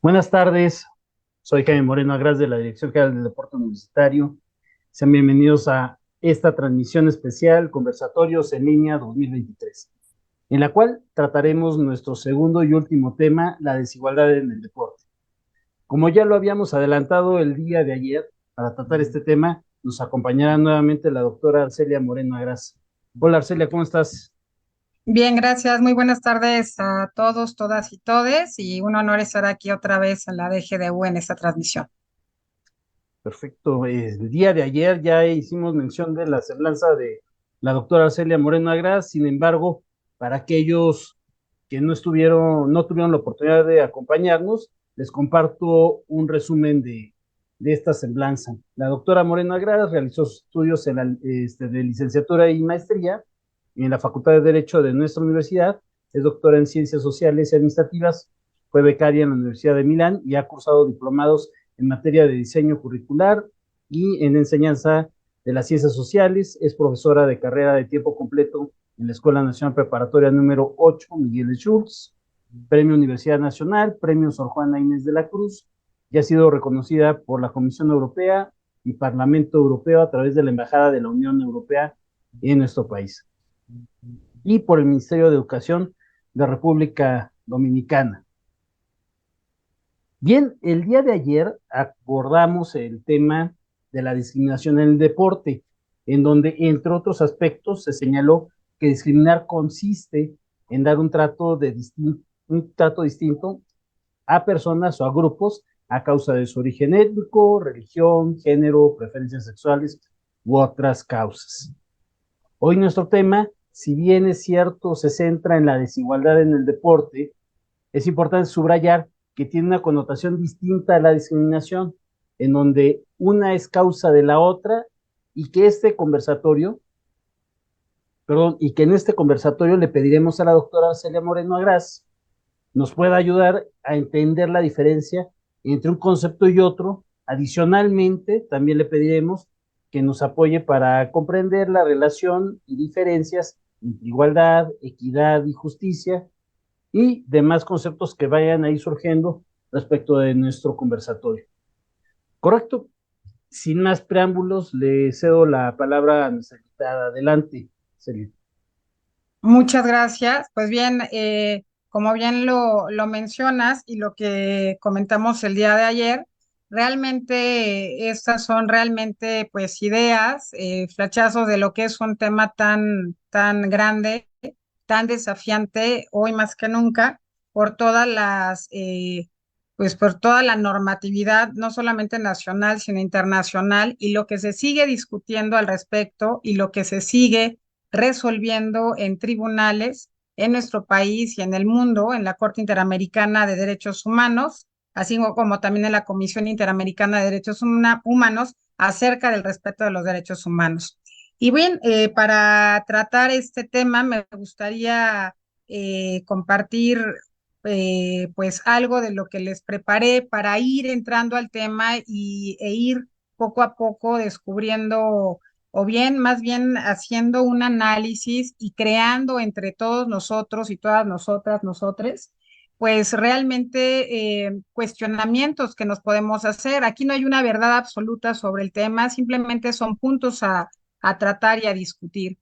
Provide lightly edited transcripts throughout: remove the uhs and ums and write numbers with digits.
Buenas tardes, soy Jaime Moreno Agras de la Dirección General del Deporte Universitario. Sean bienvenidos a esta transmisión especial Conversatorios en Línea 2023, en la cual trataremos nuestro segundo y último tema, la desigualdad en el deporte. Como ya lo habíamos adelantado el día de ayer, para tratar este tema, nos acompañará nuevamente la doctora Arcelia Moreno Agras. Hola Arcelia, ¿cómo estás? Bien, gracias. Muy buenas tardes a todos, todas y todes. Y un honor estar aquí otra vez en la DGDU en esta transmisión. Perfecto. El día de ayer ya hicimos mención de la semblanza de la doctora Celia Moreno Agras. Sin embargo, para aquellos que no tuvieron la oportunidad de acompañarnos, les comparto un resumen de esta semblanza. La doctora Moreno Agras realizó sus estudios de licenciatura y maestría en la Facultad de Derecho de nuestra universidad. Es doctora en Ciencias Sociales y Administrativas. Fue becaria en la Universidad de Milán y ha cursado diplomados en materia de diseño curricular y en enseñanza de las ciencias sociales. Es profesora de carrera de tiempo completo en la Escuela Nacional Preparatoria número 8, Miguel de Schultz, Premio Universidad Nacional, Premio Sor Juana Inés de la Cruz, y ha sido reconocida por la Comisión Europea y Parlamento Europeo a través de la Embajada de la Unión Europea en nuestro país y por el Ministerio de Educación de República Dominicana. Bien, el día de ayer abordamos el tema de la discriminación en el deporte, en donde, entre otros aspectos, se señaló que discriminar consiste en dar un trato distinto a personas o a grupos a causa de su origen étnico, religión, género, preferencias sexuales u otras causas. Hoy nuestro tema, si bien es cierto, se centra en la desigualdad en el deporte, es importante subrayar que tiene una connotación distinta a la discriminación, en donde una es causa de la otra y que y que en este conversatorio le pediremos a la doctora Celia Moreno Agras nos pueda ayudar a entender la diferencia entre un concepto y otro. Adicionalmente, también le pediremos que nos apoye para comprender la relación y diferencias entre igualdad, equidad y justicia y demás conceptos que vayan ahí surgiendo respecto de nuestro conversatorio. ¿Correcto? Sin más preámbulos, le cedo la palabra a nuestra invitada. Adelante, Celia. Muchas gracias. Pues bien, como bien lo mencionas y lo que comentamos el día de ayer, realmente estas son realmente pues ideas, flachazos de lo que es un tema tan grande, tan desafiante hoy más que nunca por todas pues por toda la normatividad, no solamente nacional, sino internacional, y lo que se sigue discutiendo al respecto y lo que se sigue resolviendo en tribunales en nuestro país y en el mundo, en la Corte Interamericana de Derechos Humanos, así como también en la Comisión Interamericana de Derechos Humanos, acerca del respeto de los derechos humanos. Y bien, para tratar este tema me gustaría compartir pues algo de lo que les preparé para ir entrando al tema e ir poco a poco descubriendo o bien más bien haciendo un análisis y creando entre todos nosotros y todas nosotras, nosotres, pues realmente cuestionamientos que nos podemos hacer. Aquí no hay una verdad absoluta sobre el tema, simplemente son puntos a tratar y a discutir.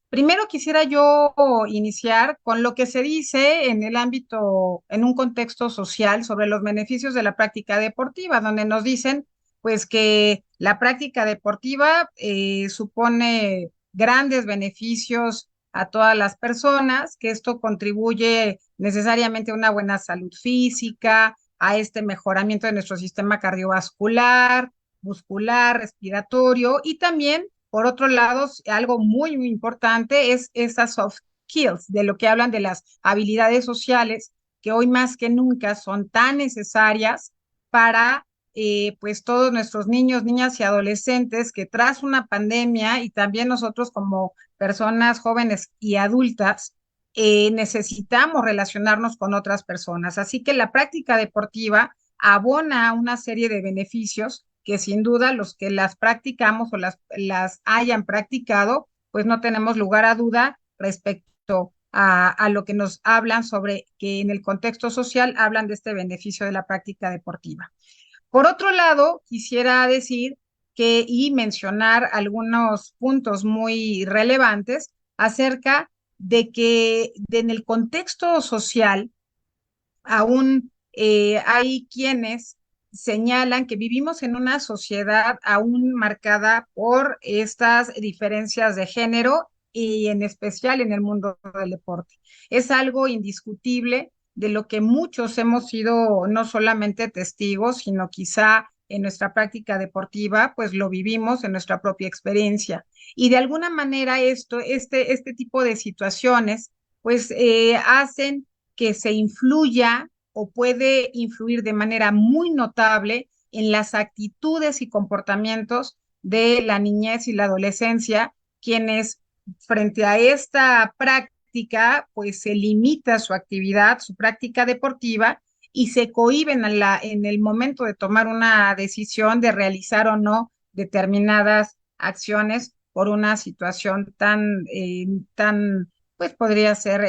Primero quisiera yo iniciar con lo que se dice en el ámbito, en un contexto social sobre los beneficios de la práctica deportiva, donde nos dicen pues que la práctica deportiva supone grandes beneficios a todas las personas, que esto contribuye necesariamente a una buena salud física, a este mejoramiento de nuestro sistema cardiovascular, muscular, respiratorio y también por otro lado, algo muy importante es esas soft skills, de lo que hablan de las habilidades sociales, que hoy más que nunca son tan necesarias para pues todos nuestros niños, niñas y adolescentes que tras una pandemia y también nosotros como personas jóvenes y adultas, necesitamos relacionarnos con otras personas. Así que la práctica deportiva abona una serie de beneficios que sin duda los que las practicamos o las hayan practicado, pues no tenemos lugar a duda respecto a lo que nos hablan sobre que en el contexto social hablan de este beneficio de la práctica deportiva. Por otro lado, quisiera decir que y mencionar algunos puntos muy relevantes acerca de que en el contexto social aún hay quienes señalan que vivimos en una sociedad aún marcada por estas diferencias de género y en especial en el mundo del deporte. Es algo indiscutible de lo que muchos hemos sido no solamente testigos, sino quizá en nuestra práctica deportiva, pues lo vivimos en nuestra propia experiencia. Y de alguna manera este tipo de situaciones, pues hacen que se influya o puede influir de manera muy notable en las actitudes y comportamientos de la niñez y la adolescencia, quienes frente a esta práctica, pues se limita su actividad, su práctica deportiva y se cohíben en el momento de tomar una decisión de realizar o no determinadas acciones por una situación tan pues podría ser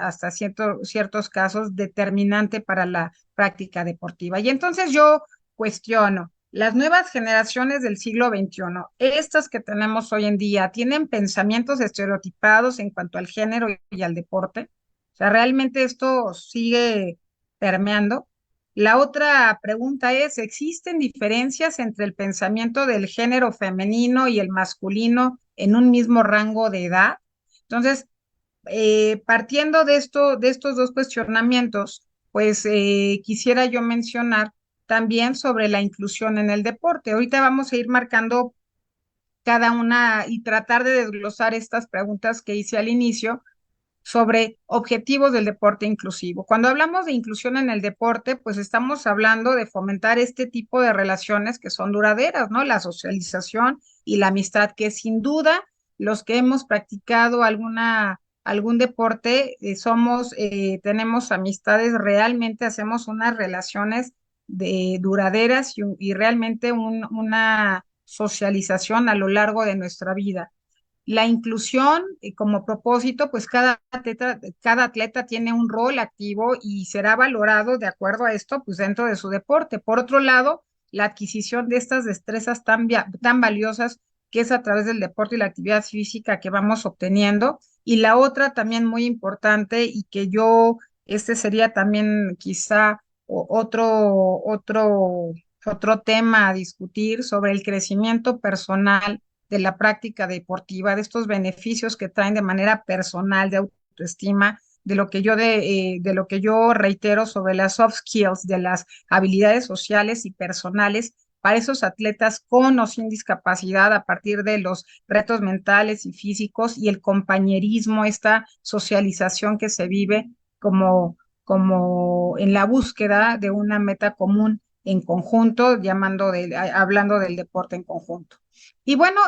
hasta ciertos casos determinante para la práctica deportiva. Y entonces yo cuestiono, las nuevas generaciones del siglo XXI, estas que tenemos hoy en día, ¿tienen pensamientos estereotipados en cuanto al género y al deporte? O sea, ¿realmente esto sigue permeando? La otra pregunta es, ¿existen diferencias entre el pensamiento del género femenino y el masculino en un mismo rango de edad? Entonces, partiendo de estos dos cuestionamientos, pues quisiera yo mencionar también sobre la inclusión en el deporte. Ahorita vamos a ir marcando cada una y tratar de desglosar estas preguntas que hice al inicio sobre objetivos del deporte inclusivo. Cuando hablamos de inclusión en el deporte, pues estamos hablando de fomentar este tipo de relaciones que son duraderas, ¿no? La socialización y la amistad, que sin duda los que hemos practicado algún deporte, tenemos amistades, realmente hacemos unas relaciones duraderas y realmente una socialización a lo largo de nuestra vida. La inclusión como propósito, pues cada atleta tiene un rol activo y será valorado de acuerdo a esto, pues dentro de su deporte. Por otro lado, la adquisición de estas destrezas tan valiosas que es a través del deporte y la actividad física que vamos obteniendo. Y la otra también muy importante y que este sería también quizá otro tema a discutir sobre el crecimiento personal de la práctica deportiva, de estos beneficios que traen de manera personal, de autoestima, de lo que yo reitero sobre las soft skills, de las habilidades sociales y personales para esos atletas con o sin discapacidad a partir de los retos mentales y físicos y el compañerismo, esta socialización que se vive como en la búsqueda de una meta común en conjunto, hablando del deporte en conjunto. Y bueno,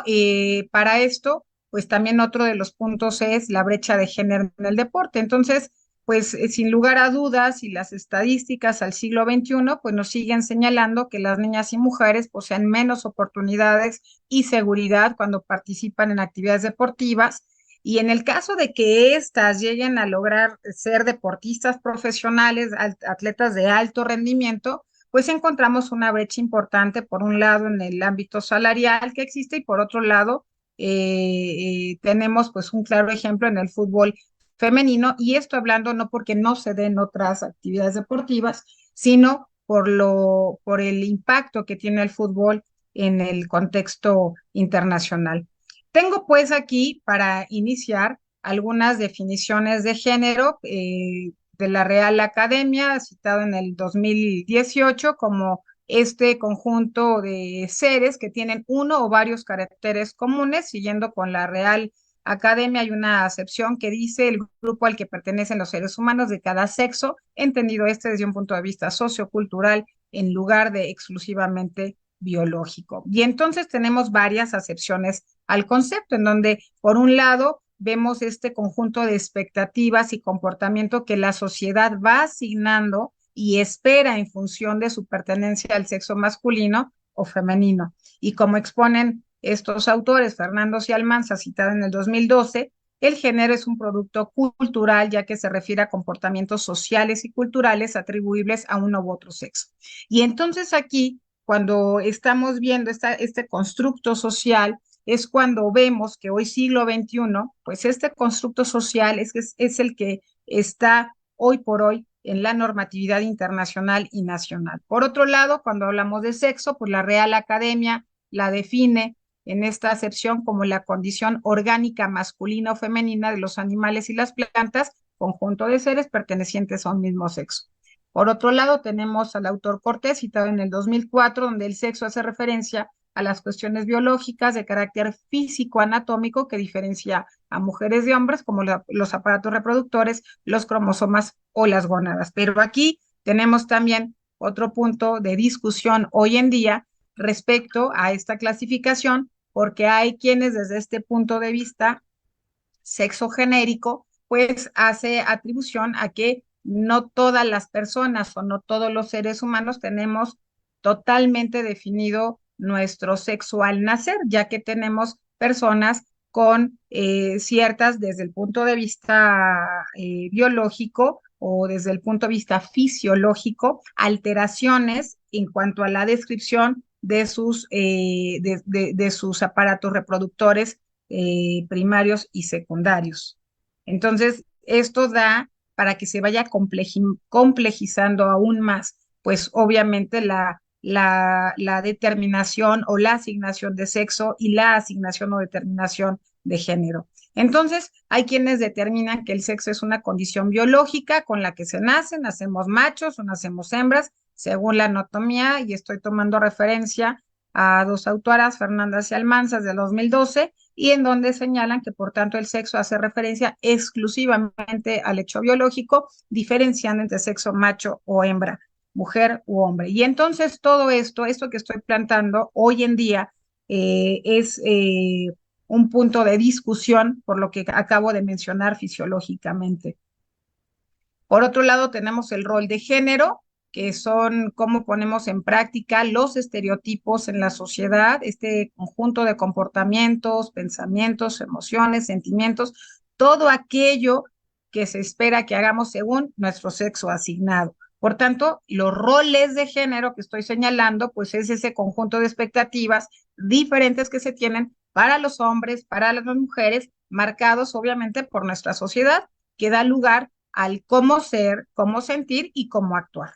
para esto, pues también otro de los puntos es la brecha de género en el deporte. Entonces, pues sin lugar a dudas, y las estadísticas al siglo XXI, pues nos siguen señalando que las niñas y mujeres poseen menos oportunidades y seguridad cuando participan en actividades deportivas. Y en el caso de que éstas lleguen a lograr ser deportistas profesionales, atletas de alto rendimiento, pues encontramos una brecha importante, por un lado, en el ámbito salarial que existe y por otro lado, tenemos pues un claro ejemplo en el fútbol femenino y esto hablando no porque no se den otras actividades deportivas, sino por el impacto que tiene el fútbol en el contexto internacional. Tengo pues aquí para iniciar algunas definiciones de género de la Real Academia, citado en el 2018 como este conjunto de seres que tienen uno o varios caracteres comunes, siguiendo con la Real Academia hay una acepción que dice el grupo al que pertenecen los seres humanos de cada sexo, entendido este desde un punto de vista sociocultural en lugar de exclusivamente biológico. Y entonces tenemos varias acepciones al concepto, en donde por un lado vemos este conjunto de expectativas y comportamiento que la sociedad va asignando y espera en función de su pertenencia al sexo masculino o femenino. Y como exponen estos autores, Fernando y Almanza, citado en el 2012, El género es un producto cultural, ya que se refiere a comportamientos sociales y culturales atribuibles a uno u otro sexo. Y entonces aquí, cuando estamos viendo este constructo social, es cuando vemos que hoy siglo XXI, pues este constructo social es el que está hoy por hoy en la normatividad internacional y nacional. Por otro lado, cuando hablamos de sexo, pues la Real Academia la define en esta acepción como la condición orgánica masculina o femenina de los animales y las plantas, conjunto de seres pertenecientes a un mismo sexo. Por otro lado, tenemos al autor Cortés, citado en el 2004, donde el sexo hace referencia a las cuestiones biológicas de carácter físico-anatómico que diferencia a mujeres de hombres, como los aparatos reproductores, los cromosomas o las gónadas. Pero aquí tenemos también otro punto de discusión hoy en día respecto a esta clasificación, porque hay quienes desde este punto de vista sexo genérico, pues hace atribución a que no todas las personas o no todos los seres humanos tenemos totalmente definido nuestro sexo al nacer, ya que tenemos personas con ciertas, desde el punto de vista biológico o desde el punto de vista fisiológico, alteraciones en cuanto a la descripción de sus aparatos reproductores primarios y secundarios. Entonces, esto da para que se vaya complejizando aún más, pues obviamente la determinación o la asignación de sexo y la asignación o determinación de género. Entonces, hay quienes determinan que el sexo es una condición biológica con la que se nace, nacemos machos o nacemos hembras, según la anatomía, y estoy tomando referencia a dos autoras, Fernández y Almanzas, de 2012, y en donde señalan que por tanto el sexo hace referencia exclusivamente al hecho biológico, diferenciando entre sexo macho o hembra, mujer u hombre. Y entonces todo esto que estoy plantando hoy en día es un punto de discusión por lo que acabo de mencionar fisiológicamente. Por otro lado, tenemos el rol de género, que son cómo ponemos en práctica los estereotipos en la sociedad, este conjunto de comportamientos, pensamientos, emociones, sentimientos, todo aquello que se espera que hagamos según nuestro sexo asignado. Por tanto, los roles de género que estoy señalando, pues es ese conjunto de expectativas diferentes que se tienen para los hombres, para las mujeres, marcados obviamente por nuestra sociedad, que da lugar al cómo ser, cómo sentir y cómo actuar.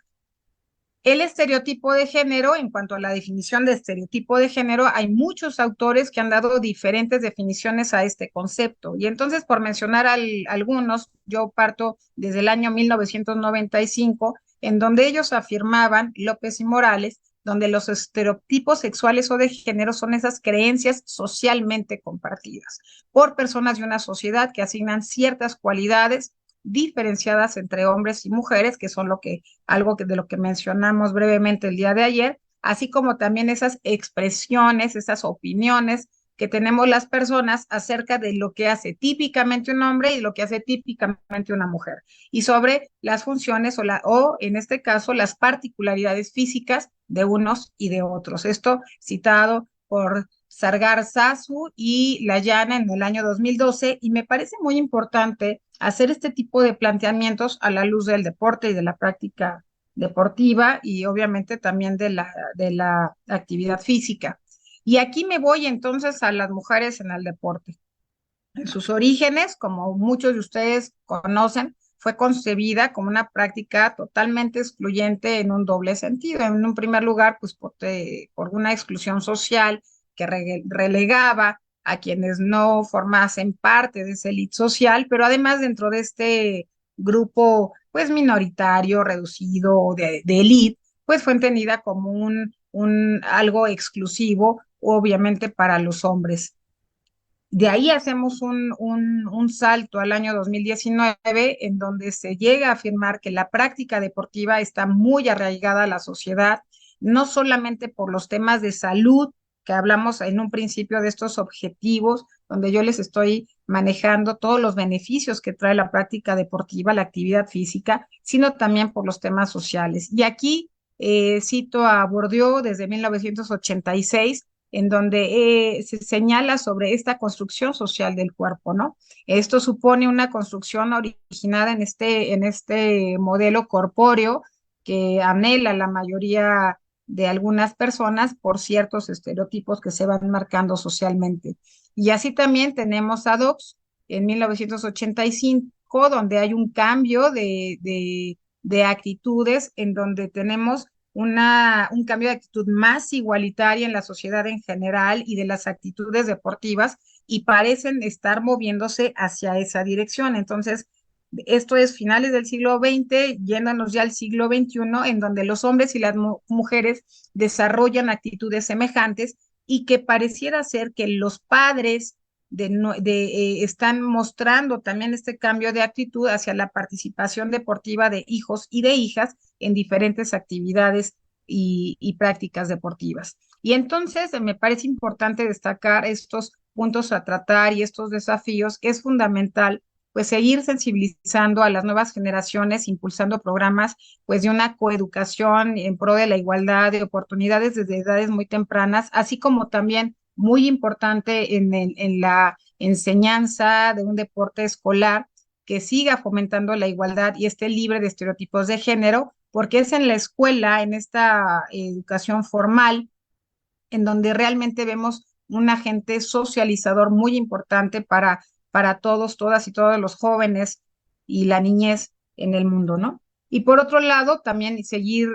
El estereotipo de género, en cuanto a la definición de estereotipo de género, hay muchos autores que han dado diferentes definiciones a este concepto. Y entonces, por mencionar algunos, yo parto desde el año 1995, en donde ellos afirmaban, López y Morales, donde los estereotipos sexuales o de género son esas creencias socialmente compartidas por personas de una sociedad que asignan ciertas cualidades diferenciadas entre hombres y mujeres, que son algo de lo que mencionamos brevemente el día de ayer, así como también esas expresiones, esas opiniones que tenemos las personas acerca de lo que hace típicamente un hombre y lo que hace típicamente una mujer, y sobre las funciones o en este caso, las particularidades físicas de unos y de otros. Esto citado por Sargar Sasu y Layana en el año 2012, y me parece muy importante hacer este tipo de planteamientos a la luz del deporte y de la práctica deportiva y obviamente también de la actividad física. Y aquí me voy entonces a las mujeres en el deporte. En sus orígenes, como muchos de ustedes conocen, fue concebida como una práctica totalmente excluyente en un doble sentido. En un primer lugar, pues por una exclusión social que relegaba a quienes no formasen parte de esa élite social, pero además dentro de este grupo pues minoritario, reducido de élite, pues fue entendida como algo exclusivo, obviamente para los hombres. De ahí hacemos un salto al año 2019, en donde se llega a afirmar que la práctica deportiva está muy arraigada a la sociedad, no solamente por los temas de salud, que hablamos en un principio de estos objetivos, donde yo les estoy manejando todos los beneficios que trae la práctica deportiva, la actividad física, sino también por los temas sociales. Y aquí cito a Bourdieu desde 1986, en donde se señala sobre esta construcción social del cuerpo, ¿no? Esto supone una construcción originada en este modelo corpóreo que anhela la mayoría de algunas personas por ciertos estereotipos que se van marcando socialmente. Y así también tenemos a Docs en 1985, donde hay un cambio de actitudes, en donde tenemos un cambio de actitud más igualitaria en la sociedad en general y de las actitudes deportivas, y parecen estar moviéndose hacia esa dirección. Entonces, esto es finales del siglo XX, yéndonos ya al siglo XXI, en donde los hombres y las mujeres desarrollan actitudes semejantes y que pareciera ser que los padres están mostrando también este cambio de actitud hacia la participación deportiva de hijos y de hijas en diferentes actividades y prácticas deportivas. Y entonces me parece importante destacar estos puntos a tratar y estos desafíos, que es fundamental pues seguir sensibilizando a las nuevas generaciones, impulsando programas pues de una coeducación en pro de la igualdad de oportunidades desde edades muy tempranas, así como también muy importante en la enseñanza de un deporte escolar que siga fomentando la igualdad y esté libre de estereotipos de género, porque es en la escuela, en esta educación formal, en donde realmente vemos un agente socializador muy importante para todos, todas y todos los jóvenes y la niñez en el mundo, ¿no? Y por otro lado, también seguir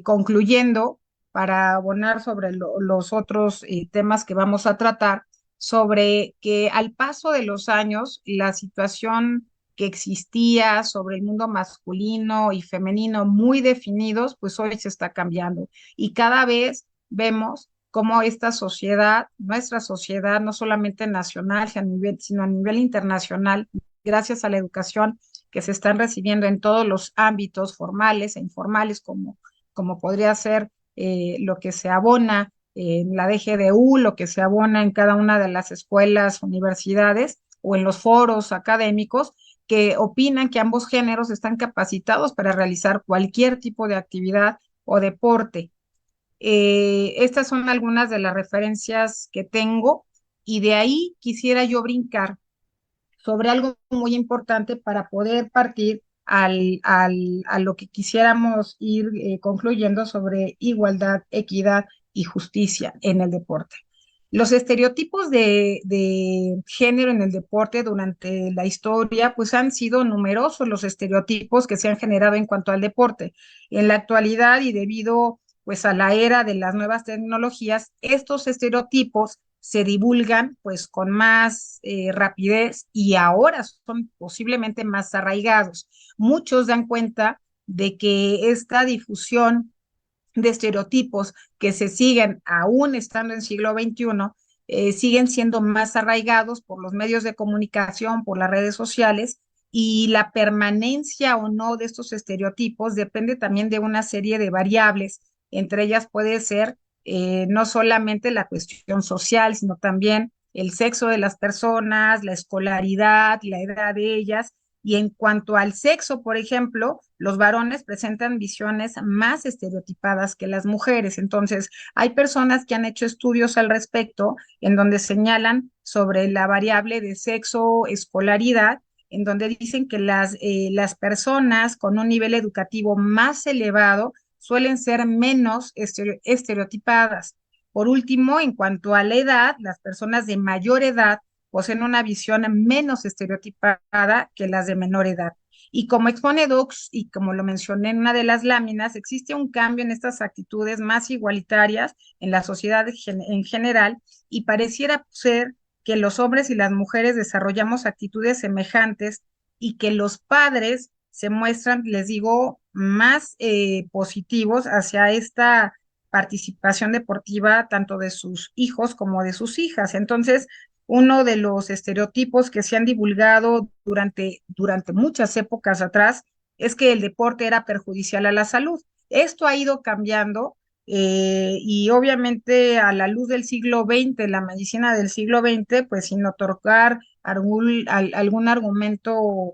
concluyendo para abonar sobre los otros temas que vamos a tratar, sobre que al paso de los años, la situación que existía sobre el mundo masculino y femenino muy definidos, pues hoy se está cambiando. Y cada vez vemos cómo esta sociedad, nuestra sociedad, no solamente nacional, sino a nivel internacional, gracias a la educación que se están recibiendo en todos los ámbitos formales e informales, como podría ser lo que se abona en la DGDU, lo que se abona en cada una de las escuelas, universidades o en los foros académicos, que opinan que ambos géneros están capacitados para realizar cualquier tipo de actividad o deporte. Estas son algunas de las referencias que tengo, y de ahí quisiera yo brincar sobre algo muy importante para poder partir a lo que quisiéramos ir concluyendo sobre igualdad, equidad y justicia en el deporte. Los estereotipos de género en el deporte durante la historia, pues han sido numerosos los estereotipos que se han generado en cuanto al deporte. En la actualidad, y debido pues a la era de las nuevas tecnologías, estos estereotipos se divulgan pues con más rapidez, y ahora son posiblemente más arraigados. Muchos dan cuenta de que esta difusión de estereotipos que se siguen aún estando en siglo XXI, siguen siendo más arraigados por los medios de comunicación, por las redes sociales, y la permanencia o no de estos estereotipos depende también de una serie de variables. Entre ellas puede ser no solamente la cuestión social, sino también el sexo de las personas, la escolaridad, la edad de ellas. Y en cuanto al sexo, por ejemplo, los varones presentan visiones más estereotipadas que las mujeres. Entonces, hay personas que han hecho estudios al respecto en donde señalan sobre la variable de sexo, escolaridad, en donde dicen que las personas con un nivel educativo más elevado suelen ser menos estereotipadas. Por último, en cuanto a la edad, las personas de mayor edad poseen una visión menos estereotipada que las de menor edad. Y como expone Docs, y como lo mencioné en una de las láminas, existe un cambio en estas actitudes más igualitarias en la sociedad en general, y pareciera ser que los hombres y las mujeres desarrollamos actitudes semejantes, y que los padres se muestran, les digo, más positivos hacia esta participación deportiva tanto de sus hijos como de sus hijas. Entonces, uno de los estereotipos que se han divulgado durante muchas épocas atrás es que el deporte era perjudicial a la salud. Esto ha ido cambiando, y obviamente a la luz del siglo XX, la medicina del siglo XX, pues sin otorgar algún argumento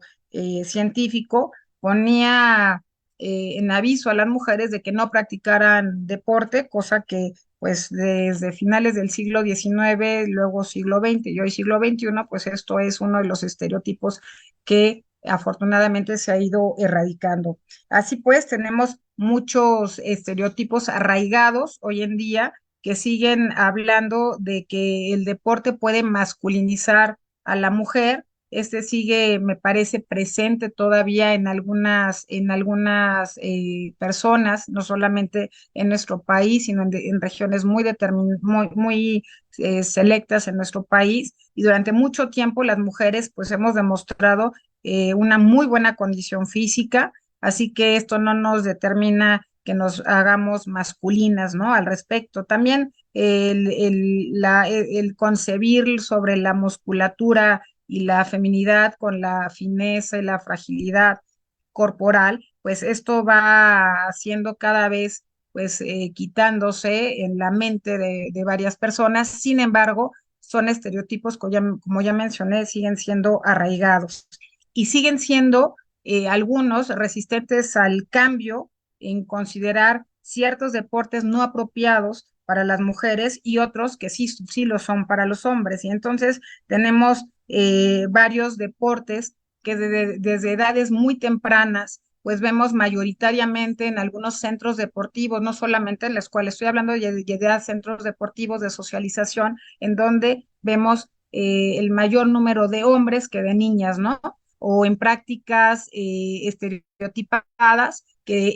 científico, ponía en aviso a las mujeres de que no practicaran deporte, cosa que pues desde finales del siglo XIX, luego siglo XX y hoy siglo XXI, pues esto es uno de los estereotipos que afortunadamente se ha ido erradicando. Así pues, tenemos muchos estereotipos arraigados hoy en día que siguen hablando de que el deporte puede masculinizar a la mujer. Este sigue, me parece, presente todavía en algunas personas, no solamente en nuestro país, sino en regiones muy selectas en nuestro país. Y durante mucho tiempo las mujeres pues hemos demostrado una muy buena condición física, así que esto no nos determina que nos hagamos masculinas, ¿no? Al respecto. También el concebir sobre la musculatura y la feminidad con la fineza y la fragilidad corporal, pues esto va haciendo cada vez, pues quitándose en la mente de varias personas. Sin embargo, son estereotipos que como ya mencioné, siguen siendo arraigados y siguen siendo algunos resistentes al cambio en considerar ciertos deportes no apropiados para las mujeres y otros que sí lo son para los hombres. Y entonces tenemos varios deportes que desde edades muy tempranas pues vemos mayoritariamente en algunos centros deportivos, no solamente en la escuela, estoy hablando de centros deportivos de socialización, en donde vemos el mayor número de hombres que de niñas, ¿no? O en prácticas estereotipadas que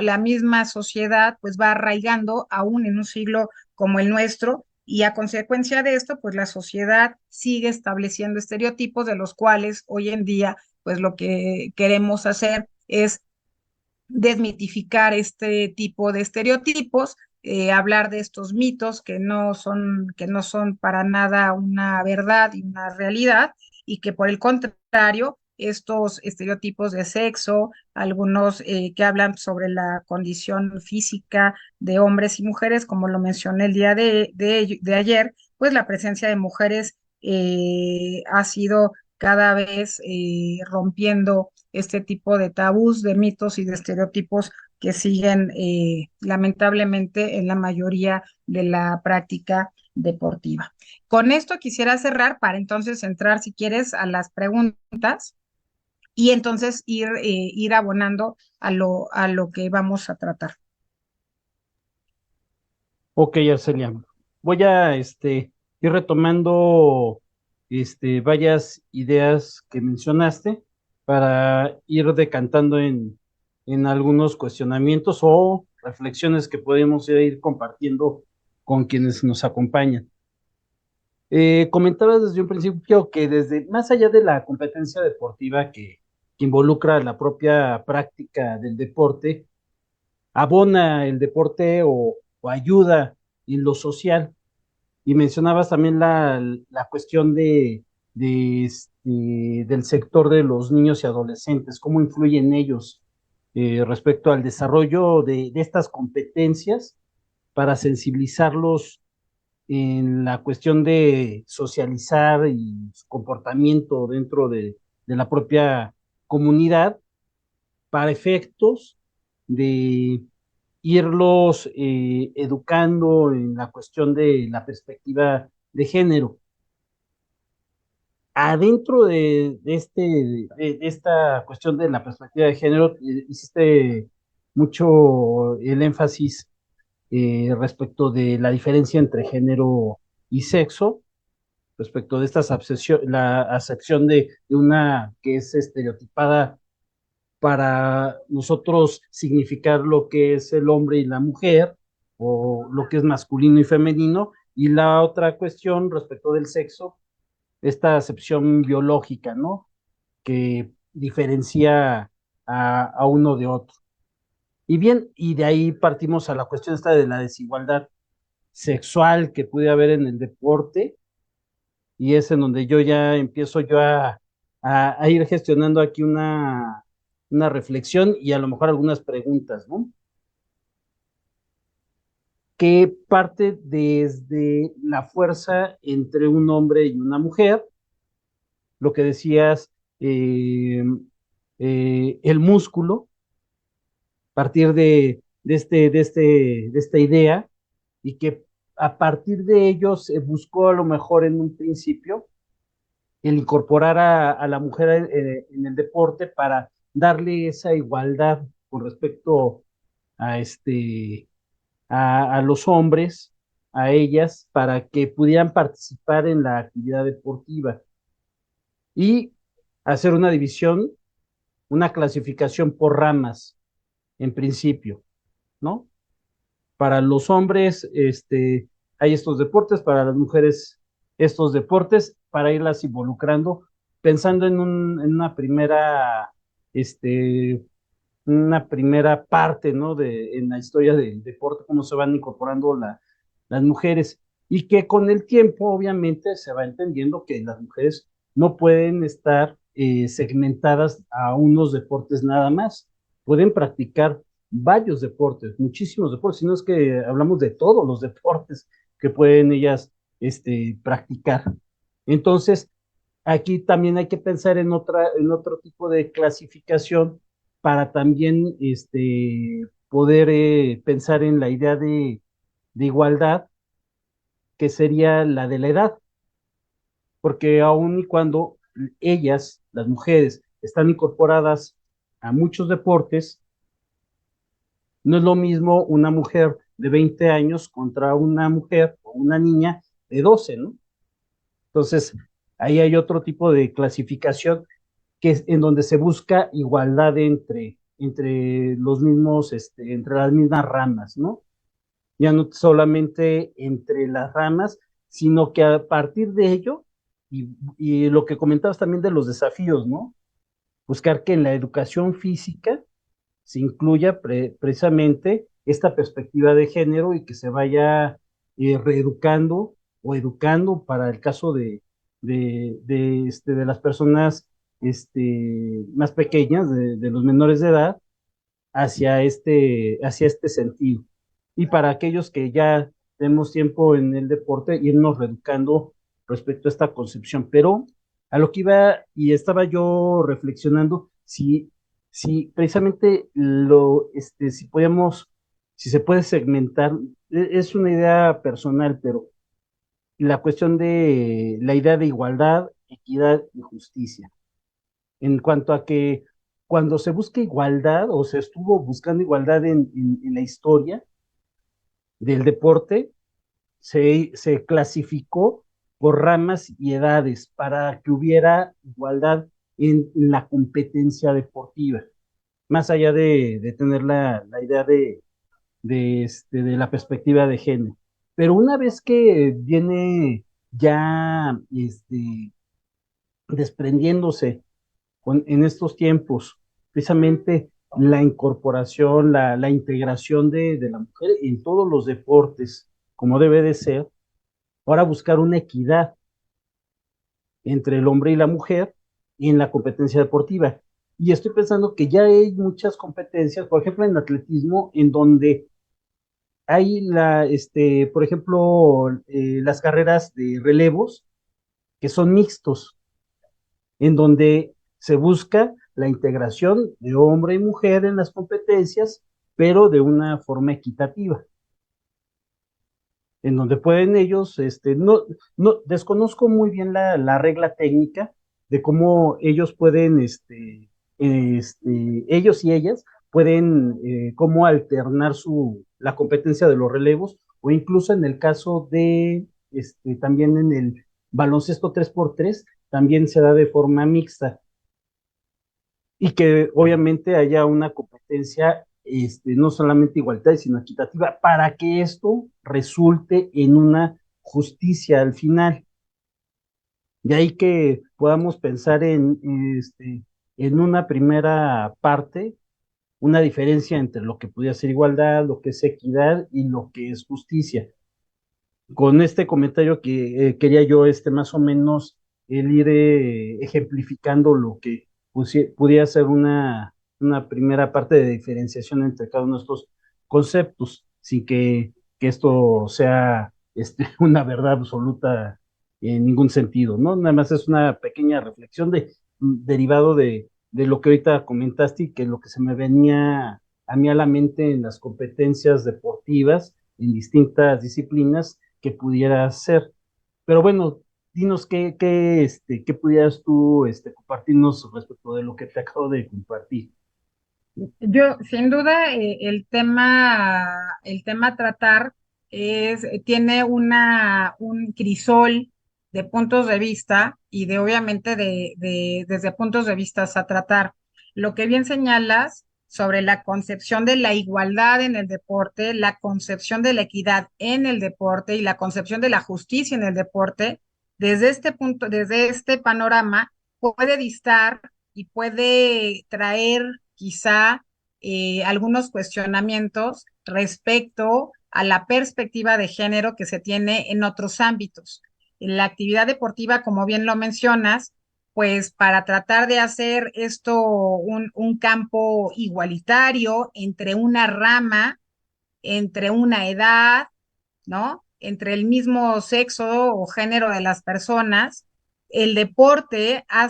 la misma sociedad pues va arraigando aún en un siglo como el nuestro, y a consecuencia de esto pues la sociedad sigue estableciendo estereotipos de los cuales hoy en día pues lo que queremos hacer es desmitificar este tipo de estereotipos, hablar de estos mitos que no son para nada una verdad y una realidad, y que por el contrario, estos estereotipos de sexo, algunos que hablan sobre la condición física de hombres y mujeres, como lo mencioné el día de ayer, pues la presencia de mujeres ha sido cada vez rompiendo este tipo de tabús, de mitos y de estereotipos que siguen lamentablemente en la mayoría de la práctica deportiva. Con esto quisiera cerrar para entonces entrar, si quieres, a las preguntas y entonces ir abonando a lo que vamos a tratar. Ok, Arcelia. Voy a ir retomando varias ideas que mencionaste para ir decantando en algunos cuestionamientos o reflexiones que podemos ir compartiendo con quienes nos acompañan. Comentabas desde un principio que desde más allá de la competencia deportiva que involucra la propia práctica del deporte, abona el deporte o ayuda en lo social. Y mencionabas también la cuestión del sector de los niños y adolescentes, cómo influyen ellos respecto al desarrollo de estas competencias para sensibilizarlos en la cuestión de socializar y su comportamiento dentro de la propia comunidad para efectos de irlos educando en la cuestión de la perspectiva de género. Adentro de esta cuestión de la perspectiva de género, hiciste mucho el énfasis respecto de la diferencia entre género y sexo, respecto de esta la acepción de una que es estereotipada para nosotros significar lo que es el hombre y la mujer, o lo que es masculino y femenino, y la otra cuestión respecto del sexo, esta acepción biológica, ¿no? Que diferencia a uno de otro. Y bien, y de ahí partimos a la cuestión esta de la desigualdad sexual que puede haber en el deporte, y es en donde yo ya empiezo yo a ir gestionando aquí una reflexión y a lo mejor algunas preguntas, ¿no? ¿Qué parte desde la fuerza entre un hombre y una mujer? Lo que decías, eh, el músculo, partir de esta idea, y que a partir de ello se buscó a lo mejor en un principio el incorporar a la mujer en el deporte para darle esa igualdad con respecto a, a los hombres, a ellas, para que pudieran participar en la actividad deportiva y hacer una división, una clasificación por ramas, en principio, ¿no? Para los hombres, hay estos deportes, para las mujeres, estos deportes, para irlas involucrando, pensando en este, una primera parte, ¿no? En la historia del deporte, cómo se van incorporando las mujeres, y que con el tiempo, obviamente, se va entendiendo que las mujeres no pueden estar segmentadas a unos deportes nada más, pueden practicar varios deportes, muchísimos deportes, sino es que hablamos de todos los deportes que pueden ellas practicar. Entonces, aquí también hay que pensar en otro tipo de clasificación para también poder pensar en la idea de igualdad, que sería la de la edad, porque aun y cuando ellas, las mujeres, están incorporadas a muchos deportes, no es lo mismo una mujer de 20 años contra una mujer o una niña de 12, ¿no? Entonces, ahí hay otro tipo de clasificación que es en donde se busca igualdad entre los mismos, entre las mismas ramas, ¿no? Ya no solamente entre las ramas, sino que a partir de ello, y lo que comentabas también de los desafíos, ¿no? Buscar que en la educación física se incluya precisamente esta perspectiva de género y que se vaya reeducando o educando para el caso de las personas más pequeñas, de los menores de edad, hacia este sentido. Y para aquellos que ya tenemos tiempo en el deporte, irnos reeducando respecto a esta concepción. Pero a lo que iba y estaba yo reflexionando, si precisamente si podemos, si se puede segmentar, es una idea personal, pero la cuestión de la idea de igualdad, equidad y justicia en cuanto a que cuando se busca igualdad o se estuvo buscando igualdad en la historia del deporte, se clasificó por ramas y edades para que hubiera igualdad en la competencia deportiva, más allá de tener la idea de la perspectiva de género. Pero una vez que viene ya desprendiéndose en estos tiempos, precisamente la incorporación, la integración de la mujer en todos los deportes, como debe de ser, ahora buscar una equidad entre el hombre y la mujer en la competencia deportiva. Y estoy pensando que ya hay muchas competencias, por ejemplo, en atletismo, en donde hay por ejemplo, las carreras de relevos que son mixtos, en donde se busca la integración de hombre y mujer en las competencias, pero de una forma equitativa, en donde pueden ellos, desconozco muy bien la regla técnica de cómo ellos pueden, ellos y ellas pueden, cómo alternar la competencia de los relevos, o incluso en el caso de, también en el baloncesto 3x3 también se da de forma mixta, y que obviamente haya una competencia no solamente igualitaria, sino equitativa, para que esto resulte en una justicia al final. De ahí que podamos pensar en una primera parte, una diferencia entre lo que podría ser igualdad, lo que es equidad y lo que es justicia. Con este comentario que quería yo más o menos el ir ejemplificando lo que pudiera ser una primera parte de diferenciación entre cada uno de estos conceptos, sin que esto sea una verdad absoluta en ningún sentido, ¿no? Nada más es una pequeña reflexión derivado de lo que ahorita comentaste, y que lo que se me venía a mí a la mente en las competencias deportivas, en distintas disciplinas que pudiera hacer. Pero bueno, dinos qué pudieras tú compartirnos respecto de lo que te acabo de compartir. Yo, sin duda, el tema a tratar tiene un crisol de puntos de vista y de obviamente desde puntos de vista a tratar. Lo que bien señalas sobre la concepción de la igualdad en el deporte, la concepción de la equidad en el deporte y la concepción de la justicia en el deporte, desde este punto, desde este panorama, puede distar y puede traer quizá algunos cuestionamientos respecto a la perspectiva de género que se tiene en otros ámbitos. En la actividad deportiva, como bien lo mencionas, pues para tratar de hacer esto un campo igualitario entre una rama, entre una edad, ¿no? Entre el mismo sexo o género de las personas, el deporte ha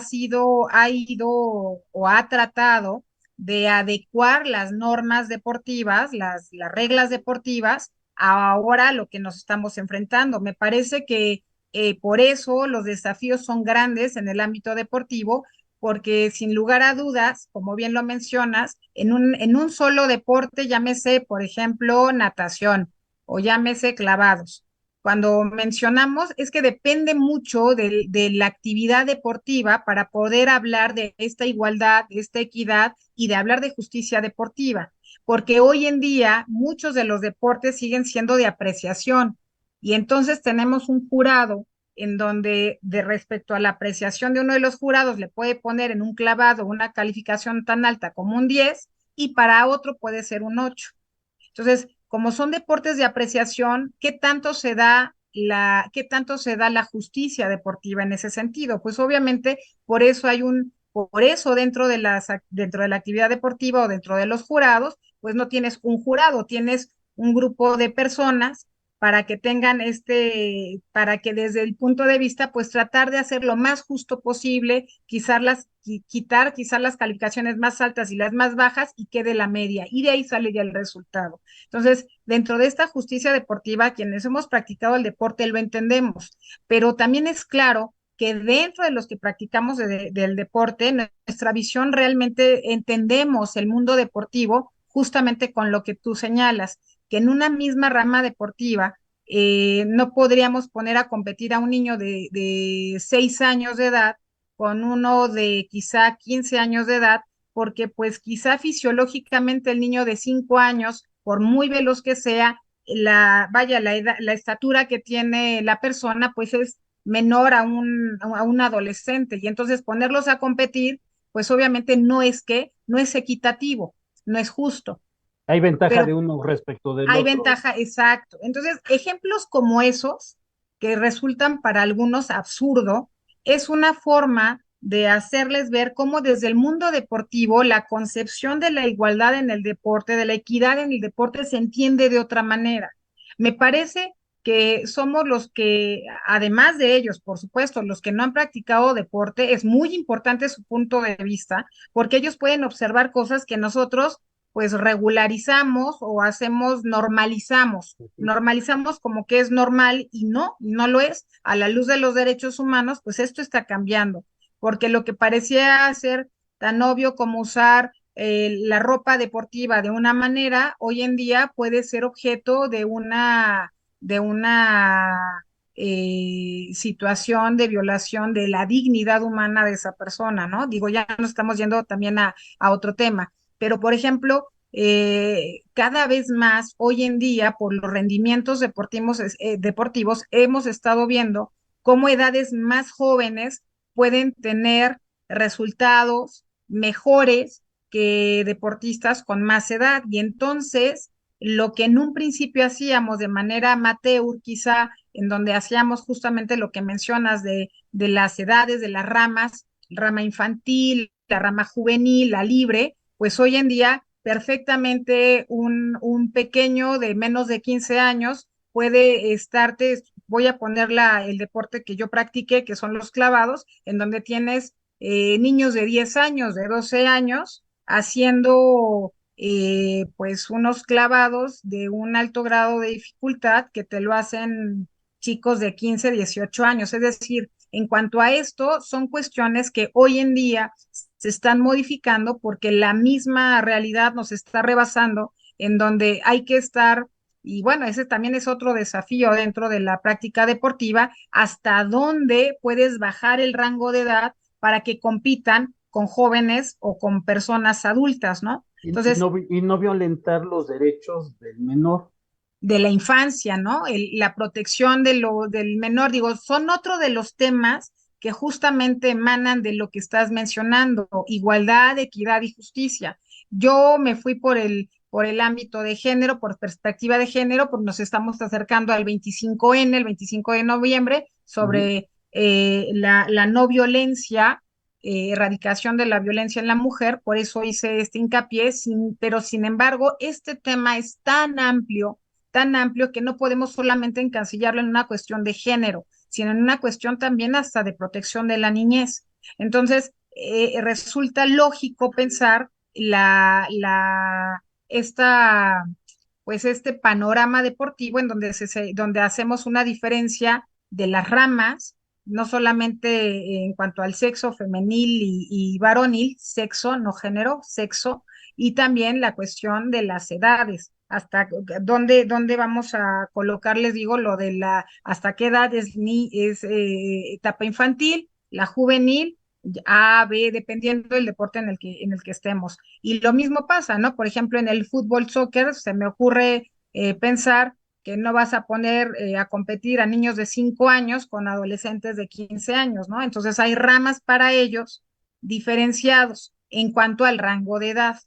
ido o ha tratado de adecuar las normas deportivas, las reglas deportivas, a ahora lo que nos estamos enfrentando. Me parece que por eso los desafíos son grandes en el ámbito deportivo, porque sin lugar a dudas, como bien lo mencionas, en un solo deporte, llámese, por ejemplo, natación, o llámese clavados. Cuando mencionamos es que depende mucho de la actividad deportiva para poder hablar de esta igualdad, de esta equidad y de hablar de justicia deportiva, porque hoy en día muchos de los deportes siguen siendo de apreciación y entonces tenemos un jurado en donde de respecto a la apreciación de uno de los jurados le puede poner en un clavado una calificación tan alta como un 10 y para otro puede ser un 8. Entonces, como son deportes de apreciación, qué tanto se da la justicia deportiva en ese sentido? Pues obviamente por eso dentro de la actividad deportiva o dentro de los jurados, pues no tienes un jurado, tienes un grupo de personas para que tengan para que desde el punto de vista, pues tratar de hacer lo más justo posible, quitar quizás las calificaciones más altas y las más bajas y quede la media, y de ahí sale ya el resultado. Entonces, dentro de esta justicia deportiva, quienes hemos practicado el deporte lo entendemos, pero también es claro que dentro de los que practicamos del deporte, nuestra visión realmente entendemos el mundo deportivo justamente con lo que tú señalas, que en una misma rama deportiva no podríamos poner a competir a un niño de 6 años de edad con uno de quizá 15 años de edad, porque pues quizá fisiológicamente el niño de 5 años, por muy veloz que sea, la estatura que tiene la persona, pues es menor a un adolescente. Y entonces ponerlos a competir, pues obviamente no es equitativo, no es justo. ¿Hay ventaja de Pero uno respecto del hay otro? ventaja, exacto. Entonces, ejemplos como esos, que resultan para algunos absurdo, es una forma de hacerles ver cómo desde el mundo deportivo la concepción de la igualdad en el deporte, de la equidad en el deporte, se entiende de otra manera. Me parece que somos los que, además de ellos, por supuesto, los que no han practicado deporte, es muy importante su punto de vista, porque ellos pueden observar cosas que nosotros pues regularizamos o normalizamos como que es normal y no lo es. A la luz de los derechos humanos, pues esto está cambiando, porque lo que parecía ser tan obvio como usar la ropa deportiva de una manera, hoy en día puede ser objeto de una situación de violación de la dignidad humana de esa persona, ¿no? Digo, ya nos estamos yendo también a otro tema, pero por ejemplo, cada vez más hoy en día, por los rendimientos deportivos, hemos estado viendo cómo edades más jóvenes pueden tener resultados mejores que deportistas con más edad. Y entonces, lo que en un principio hacíamos de manera amateur, quizá, en donde hacíamos justamente lo que mencionas de las edades, de las ramas, rama infantil, la rama juvenil, la libre, pues hoy en día perfectamente un pequeño de menos de 15 años puede voy a poner el deporte que yo practiqué, que son los clavados, en donde tienes niños de 10 años, de 12 años, haciendo pues unos clavados de un alto grado de dificultad que te lo hacen chicos de 15, 18 años. Es decir, en cuanto a esto, son cuestiones que hoy en día se están modificando porque la misma realidad nos está rebasando, en donde hay que estar, y bueno, ese también es otro desafío dentro de la práctica deportiva, hasta dónde puedes bajar el rango de edad para que compitan con jóvenes o con personas adultas, ¿no? Entonces, Y no violentar los derechos del menor. de la infancia, ¿no? La protección del menor, digo, son otro de los temas que justamente emanan de lo que estás mencionando, igualdad, equidad y justicia. Yo me fui por el ámbito de género, por perspectiva de género, porque nos estamos acercando al 25N, el 25 de noviembre, Ujú. sobre la no violencia, erradicación de la violencia en la mujer, por eso hice este hincapié, pero sin embargo, este tema es tan amplio que no podemos solamente encasillarlo en una cuestión de género, sino en una cuestión también hasta de protección de la niñez. Entonces, resulta lógico pensar esta, pues este panorama deportivo en donde, donde hacemos una diferencia de las ramas, no solamente en cuanto al sexo femenil y varonil, sexo, no género, sexo, y también la cuestión de las edades, hasta dónde vamos a colocar, les digo, lo de hasta qué edad es etapa infantil, la juvenil, A, B, dependiendo del deporte en el que estemos. Y lo mismo pasa, ¿no? Por ejemplo, en el fútbol, soccer, se me ocurre pensar que no vas a poner a competir a niños de 5 años con adolescentes de 15 años, ¿no? Entonces hay ramas para ellos diferenciados en cuanto al rango de edad.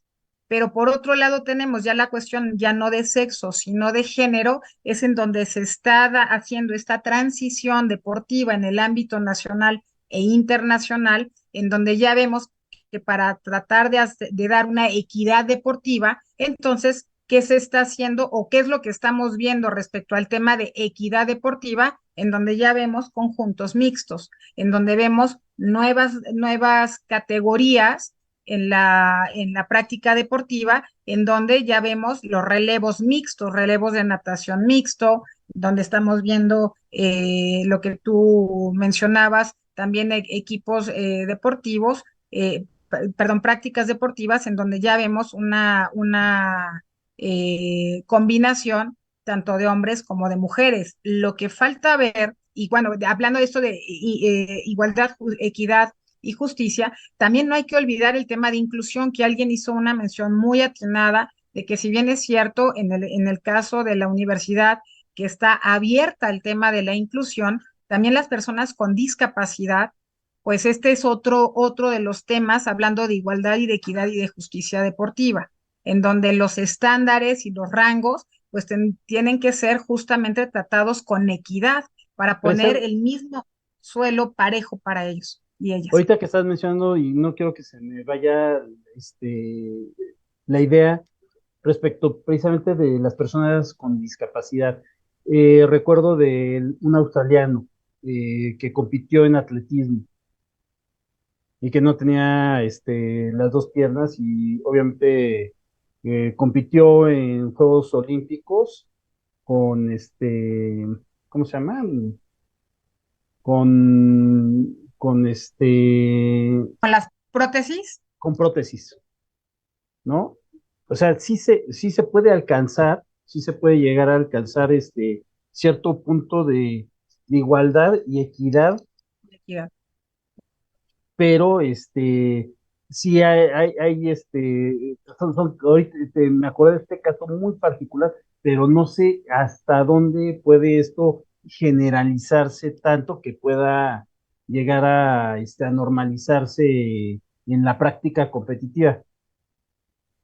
Pero por otro lado tenemos ya la cuestión ya no de sexo, sino de género, es en donde se está haciendo esta transición deportiva en el ámbito nacional e internacional, en donde ya vemos que para tratar de dar una equidad deportiva, entonces, ¿qué se está haciendo o qué es lo que estamos viendo respecto al tema de equidad deportiva? En donde ya vemos conjuntos mixtos, en donde vemos nuevas categorías en la práctica deportiva, en donde ya vemos los relevos mixtos, relevos de natación mixto, donde estamos viendo lo que tú mencionabas, también equipos deportivos, perdón, prácticas deportivas, en donde ya vemos una combinación tanto de hombres como de mujeres. Lo que falta ver, y bueno, hablando de esto de igualdad, equidad y justicia, también no hay que olvidar el tema de inclusión, que alguien hizo una mención muy atinada de que si bien es cierto en el caso de la universidad que está abierta al tema de la inclusión, también las personas con discapacidad, pues este es otro de los temas hablando de igualdad y de equidad y de justicia deportiva, en donde los estándares y los rangos pues tienen que ser justamente tratados con equidad para poner Presen- el mismo suelo parejo para ellos y ellas. Ahorita que estás mencionando, y no quiero que se me vaya este, la idea respecto precisamente de las personas con discapacidad. Recuerdo de un australiano que compitió en atletismo y que no tenía las dos piernas y obviamente compitió en Juegos Olímpicos con ¿cómo se llama? Con Con las prótesis, con prótesis, ¿no? O sea, sí se puede alcanzar, sí se puede llegar a alcanzar cierto punto de igualdad y equidad, equidad. pero sí hay ahorita me acuerdo de este caso muy particular, pero no sé hasta dónde puede esto generalizarse tanto que pueda llegar a normalizarse en la práctica competitiva.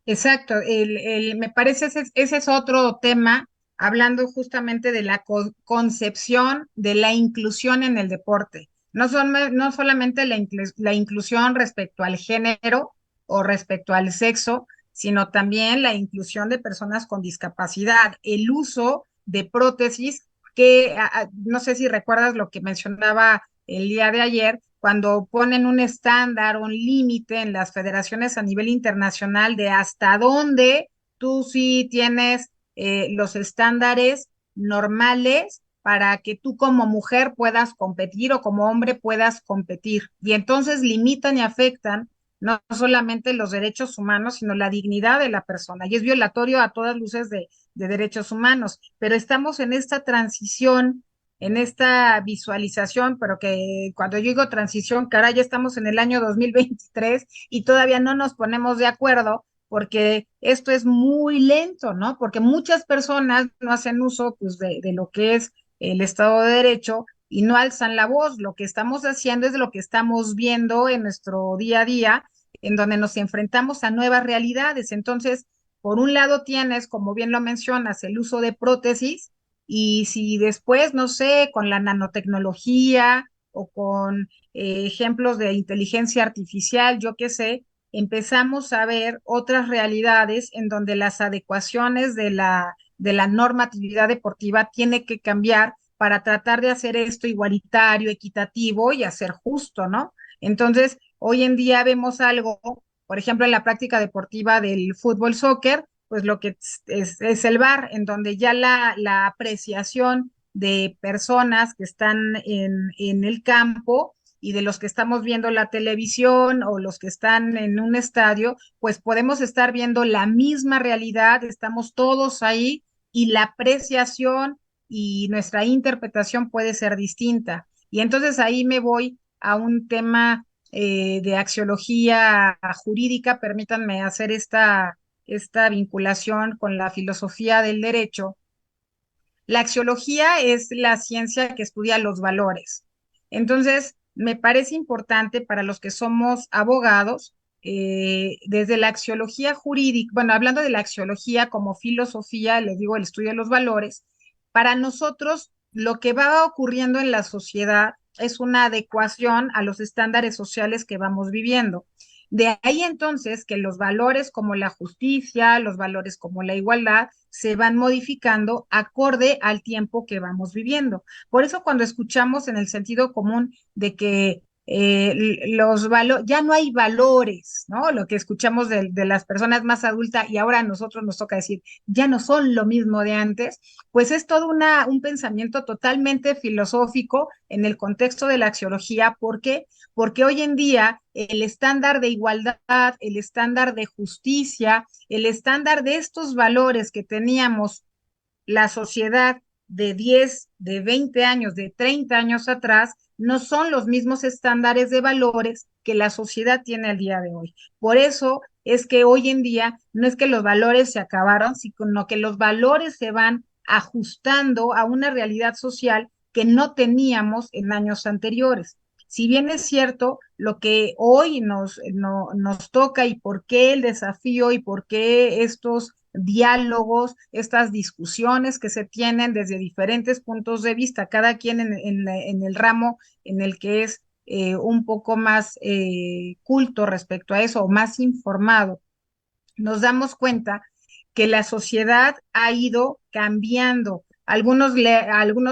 Exacto, me parece ese es otro tema, hablando justamente de la concepción de la inclusión en el deporte. No solamente la inclusión respecto al género o respecto al sexo, sino también la inclusión de personas con discapacidad, el uso de prótesis que no sé si recuerdas lo que mencionaba el día de ayer, cuando ponen un estándar, un límite en las federaciones a nivel internacional de hasta dónde tú sí tienes los estándares normales para que tú como mujer puedas competir o como hombre puedas competir. Y entonces limitan y afectan no solamente los derechos humanos, sino la dignidad de la persona. Y es violatorio a todas luces de derechos humanos. Pero estamos en esta transición, en esta visualización, pero que cuando yo digo transición, caray, ya estamos en el año 2023 y todavía no nos ponemos de acuerdo porque esto es muy lento, ¿no? Porque muchas personas no hacen uso pues de lo que es el Estado de Derecho y no alzan la voz. Lo que estamos haciendo es lo que estamos viendo en nuestro día a día, en donde nos enfrentamos a nuevas realidades. Entonces, por un lado tienes, como bien lo mencionas, el uso de prótesis, y si después, no sé, con la nanotecnología o con ejemplos de inteligencia artificial, yo qué sé, empezamos a ver otras realidades en donde las adecuaciones de la normatividad deportiva tiene que cambiar para tratar de hacer esto igualitario, equitativo y hacer justo, ¿no? Entonces, hoy en día vemos algo, por ejemplo, en la práctica deportiva del fútbol soccer, pues lo que es el VAR, en donde ya la apreciación de personas que están en el campo y de los que estamos viendo la televisión o los que están en un estadio, pues podemos estar viendo la misma realidad, estamos todos ahí y la apreciación y nuestra interpretación puede ser distinta. Y entonces ahí me voy a un tema de axiología jurídica, permítanme hacer esta vinculación con la filosofía del derecho. La axiología es la ciencia que estudia los valores. Entonces, me parece importante para los que somos abogados, desde la axiología jurídica, bueno, hablando de la axiología como filosofía, les digo el estudio de los valores, para nosotros lo que va ocurriendo en la sociedad es una adecuación a los estándares sociales que vamos viviendo. De ahí entonces que los valores como la justicia, los valores como la igualdad, se van modificando acorde al tiempo que vamos viviendo. Por eso cuando escuchamos en el sentido común de que los valores, ya no hay valores, ¿no? Lo que escuchamos de las personas más adultas y ahora a nosotros nos toca decir, ya no son lo mismo de antes, pues es todo un pensamiento totalmente filosófico en el contexto de la axiología. ¿Por qué? Porque hoy en día el estándar de igualdad, el estándar de justicia, el estándar de estos valores que teníamos la sociedad de 10, de 20 años, de 30 años atrás, no son los mismos estándares de valores que la sociedad tiene al día de hoy. Por eso es que hoy en día no es que los valores se acabaron, sino que los valores se van ajustando a una realidad social que no teníamos en años anteriores. Si bien es cierto, lo que hoy nos toca y por qué el desafío y por qué estos diálogos, estas discusiones que se tienen desde diferentes puntos de vista, cada quien en el ramo en el que es un poco más culto respecto a eso o más informado, nos damos cuenta que la sociedad ha ido cambiando. Algunos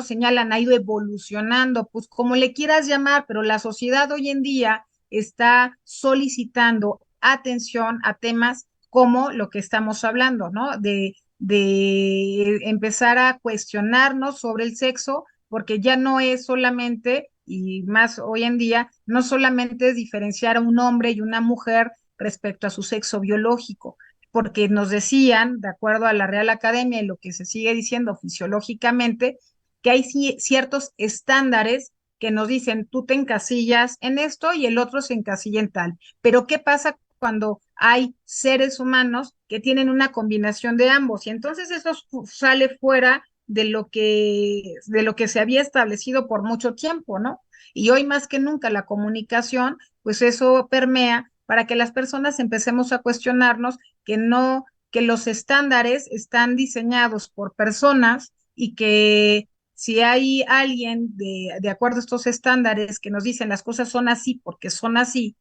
señalan, ha ido evolucionando, pues como le quieras llamar, pero la sociedad hoy en día está solicitando atención a temas como lo que estamos hablando, ¿no? De empezar a cuestionarnos sobre el sexo, porque ya no es solamente, y más hoy en día, no solamente es diferenciar a un hombre y una mujer respecto a su sexo biológico, porque nos decían, de acuerdo a la Real Academia y lo que se sigue diciendo fisiológicamente, que hay ciertos estándares que nos dicen, tú te encasillas en esto y el otro se encasilla en tal. Pero ¿qué pasa cuando hay seres humanos que tienen una combinación de ambos? Y entonces eso sale fuera de lo que se había establecido por mucho tiempo, ¿no? Y hoy más que nunca la comunicación, pues eso permea para que las personas empecemos a cuestionarnos que no, que los estándares están diseñados por personas y que si hay alguien de acuerdo a estos estándares que nos dicen las cosas son así porque son así,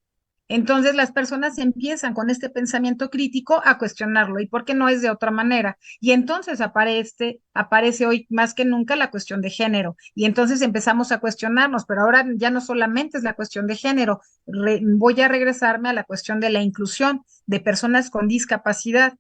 Entonces las personas empiezan con este pensamiento crítico a cuestionarlo. ¿Y por qué no es de otra manera? Y entonces aparece hoy más que nunca la cuestión de género. Y entonces empezamos a cuestionarnos, pero ahora ya no solamente es la cuestión de género. Voy a regresarme a la cuestión de la inclusión de personas con discapacidad.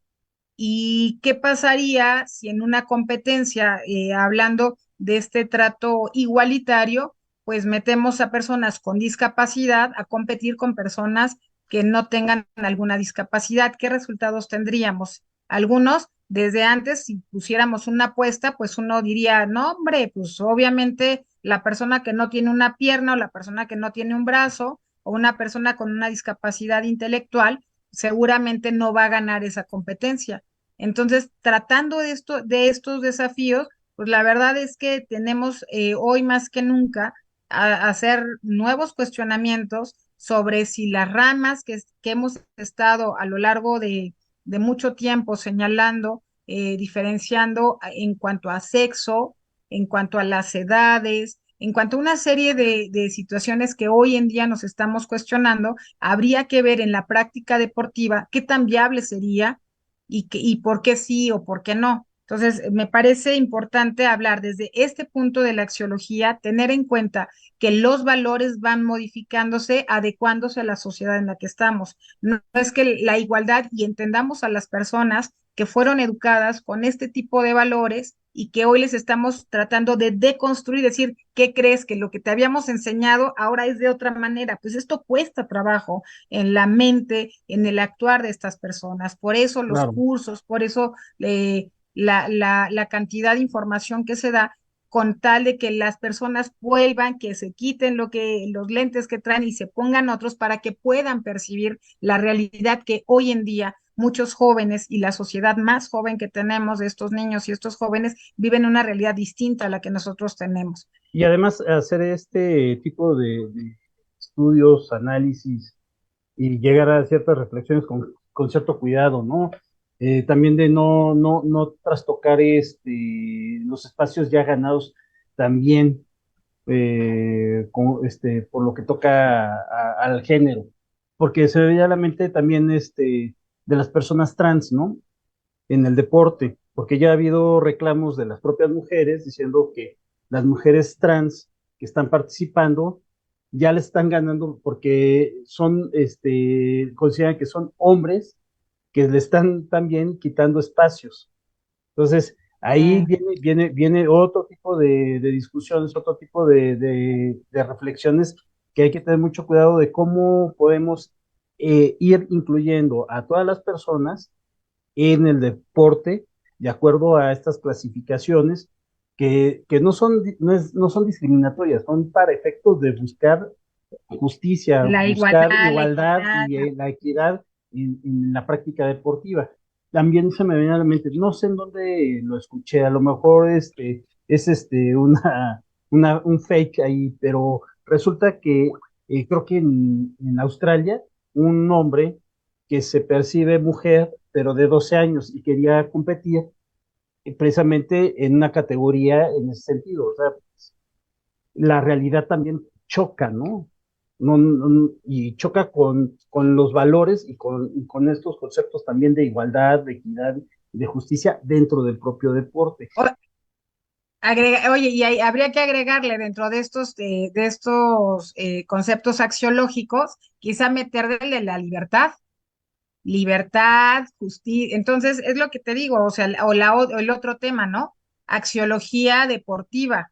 ¿Y qué pasaría si en una competencia, hablando de este trato igualitario, pues metemos a personas con discapacidad a competir con personas que no tengan alguna discapacidad? ¿Qué resultados tendríamos? Algunos, desde antes, si pusiéramos una apuesta, pues uno diría, no, hombre, pues obviamente la persona que no tiene una pierna o la persona que no tiene un brazo o una persona con una discapacidad intelectual seguramente no va a ganar esa competencia. Entonces, tratando de estos desafíos, pues la verdad es que tenemos, hoy más que nunca a hacer nuevos cuestionamientos sobre si las ramas que hemos estado a lo largo de mucho tiempo señalando, diferenciando en cuanto a sexo, en cuanto a las edades, en cuanto a una serie de situaciones que hoy en día nos estamos cuestionando, habría que ver en la práctica deportiva qué tan viable sería y por qué sí o por qué no. Entonces, me parece importante hablar desde este punto de la axiología, tener en cuenta que los valores van modificándose, adecuándose a la sociedad en la que estamos. No es que la igualdad, y entendamos a las personas que fueron educadas con este tipo de valores y que hoy les estamos tratando de deconstruir, decir, ¿qué crees? Que lo que te habíamos enseñado ahora es de otra manera. Pues esto cuesta trabajo en la mente, en el actuar de estas personas. Por eso los Claro. cursos, por eso la cantidad de información que se da con tal de que las personas vuelvan, que se quiten los lentes que traen y se pongan otros para que puedan percibir la realidad que hoy en día muchos jóvenes y la sociedad más joven que tenemos de estos niños y estos jóvenes viven una realidad distinta a la que nosotros tenemos. Y además hacer este tipo de estudios, análisis y llegar a ciertas reflexiones con cierto cuidado, ¿no? También de no trastocar los espacios ya ganados también por lo que toca al género, porque se me viene a la mente también de las personas trans, ¿no? En el deporte, porque ya ha habido reclamos de las propias mujeres diciendo que las mujeres trans que están participando ya le están ganando porque consideran que son hombres que le están también quitando espacios. Entonces, ahí viene otro tipo de discusiones, otro tipo de reflexiones que hay que tener mucho cuidado de cómo podemos ir incluyendo a todas las personas en el deporte de acuerdo a estas clasificaciones que no son discriminatorias, son para efectos de buscar justicia, La buscar igualdad, la igualdad equidad. y la equidad en la práctica deportiva. También se me viene a la mente, no sé en dónde lo escuché, a lo mejor es un fake ahí, pero resulta que creo que en Australia un hombre que se percibe mujer, pero de 12 años y quería competir precisamente en una categoría en ese sentido. O sea, la realidad también choca, ¿no? Y choca con los valores y con estos conceptos también de igualdad, de equidad, de justicia dentro del propio deporte. Oye, y habría que agregarle dentro de estos conceptos axiológicos, quizá meterle el de la libertad, justicia. Entonces, es lo que te digo, o sea, o el otro tema, ¿no? Axiología deportiva.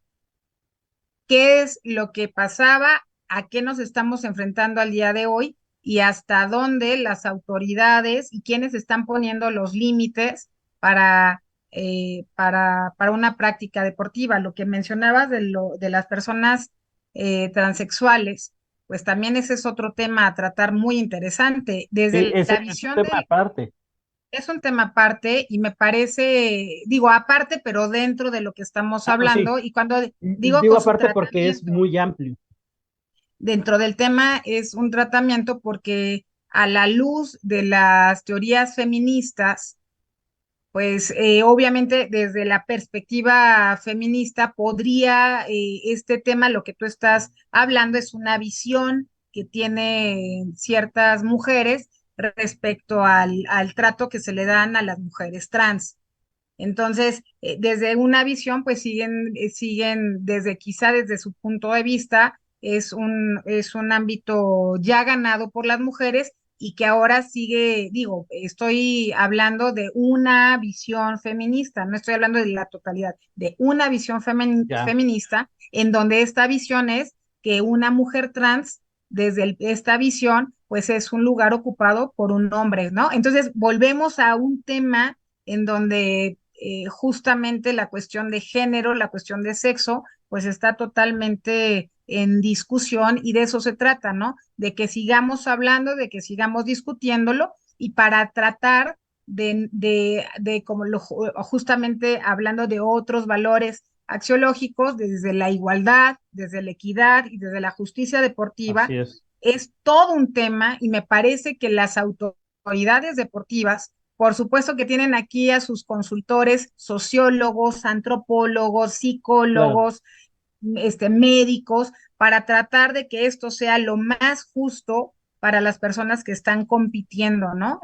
¿Qué es lo que pasaba? ¿A qué nos estamos enfrentando al día de hoy? Y hasta dónde las autoridades y quiénes están poniendo los límites para, para una práctica deportiva. Lo que mencionabas de las personas transexuales, pues también ese es otro tema a tratar muy interesante. Sí, Desde ese la es un visión tema de, aparte. es un tema aparte y me parece, digo aparte, pero dentro de lo que estamos Ah, no, sí. hablando, y cuando digo Digo con su aparte porque es tratamiento, muy amplio. dentro del tema es un tratamiento porque a la luz de las teorías feministas, pues obviamente desde la perspectiva feminista podría este tema, lo que tú estás hablando, es una visión que tienen ciertas mujeres respecto al trato que se le dan a las mujeres trans. Entonces, desde una visión, pues siguen desde quizá desde su punto de vista, es un ámbito ya ganado por las mujeres y que ahora sigue, digo, estoy hablando de una visión feminista, no estoy hablando de la totalidad, de una visión Ya, feminista, en donde esta visión es que una mujer trans, desde esta visión, pues es un lugar ocupado por un hombre, ¿no? Entonces, volvemos a un tema en donde justamente la cuestión de género, la cuestión de sexo, pues está totalmente en discusión y de eso se trata, ¿no? De que sigamos hablando, de que sigamos discutiéndolo y para tratar como justamente hablando de otros valores axiológicos, desde la igualdad, desde la equidad y desde la justicia deportiva, así es. es todo un tema y me parece que las autoridades deportivas por supuesto que tienen aquí a sus consultores, sociólogos, antropólogos, Claro, psicólogos, médicos, para tratar de que esto sea lo más justo para las personas que están compitiendo, ¿no?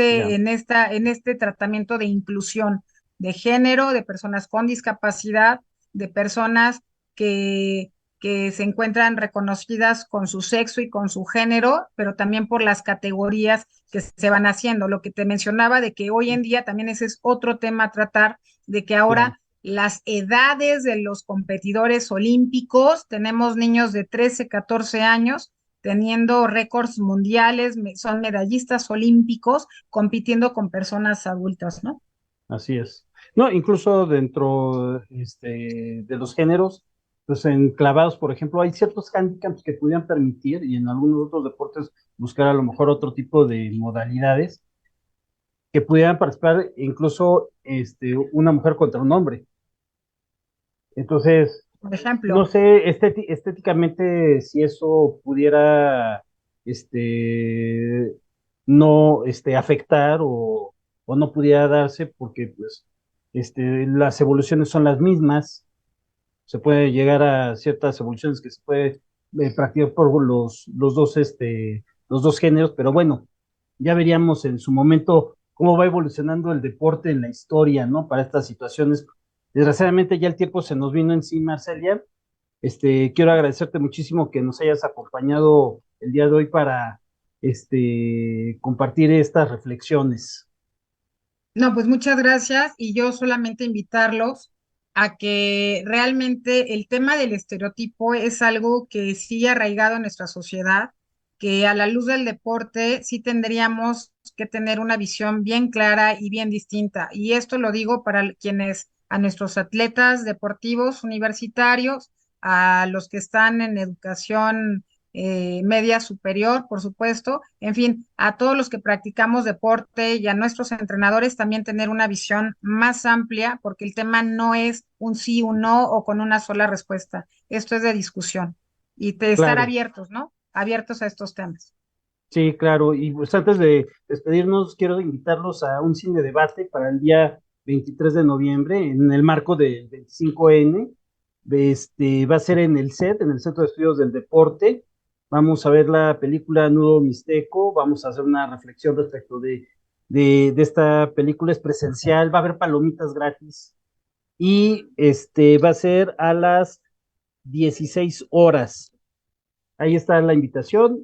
ya. En este tratamiento de inclusión de género, de personas con discapacidad, de personas que, que se encuentran reconocidas con su sexo y con su género, pero también por las categorías que se van haciendo. Lo que te mencionaba de que hoy en día también ese es otro tema a tratar, de que Claro, ahora las edades de los competidores olímpicos, tenemos niños de 13, 14 años teniendo récords mundiales, son medallistas olímpicos compitiendo con personas adultas, ¿no? así es. No, incluso dentro de los géneros, pues en clavados, por ejemplo, hay ciertos handicaps que pudieran permitir, y en algunos otros deportes buscar a lo mejor otro tipo de modalidades que pudieran participar incluso una mujer contra un hombre. Entonces, Por no ejemplo, sé estéticamente si eso pudiera no afectar o no pudiera darse porque pues las evoluciones son las mismas, se puede llegar a ciertas evoluciones que se puede practicar por los dos géneros, pero bueno, ya veríamos en su momento cómo va evolucionando el deporte en la historia, ¿no? Para estas situaciones. Desgraciadamente ya el tiempo se nos vino encima, Celia. Quiero agradecerte muchísimo que nos hayas acompañado el día de hoy para compartir estas reflexiones. no, pues muchas gracias y yo solamente invitarlos a que realmente el tema del estereotipo es algo que sigue arraigado en nuestra sociedad, que a la luz del deporte sí tendríamos que tener una visión bien clara y bien distinta. Y esto lo digo para quienes, a nuestros atletas deportivos universitarios, a los que están en educación media superior, por supuesto, en fin, a todos los que practicamos deporte y a nuestros entrenadores también tener una visión más amplia, porque el tema no es un sí, un no o con una sola respuesta. Esto es de discusión y de estar Claro, abiertos, ¿no? Abiertos a estos temas. sí, claro. Y pues antes de despedirnos, quiero invitarlos a un cine debate para el día 23 de noviembre en el marco del 25N. Va a ser en el CED, en el Centro de Estudios del Deporte. Vamos a ver la película Nudo Mixteco, vamos a hacer una reflexión respecto de esta película, es presencial, va a haber palomitas gratis y va a ser a las 16 horas. Ahí está la invitación.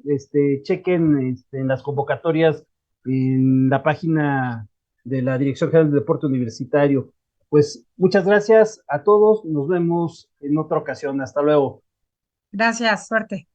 Chequen en las convocatorias en la página de la Dirección General de Deporte Universitario. Pues muchas gracias a todos. Nos vemos en otra ocasión. Hasta luego. Gracias, suerte.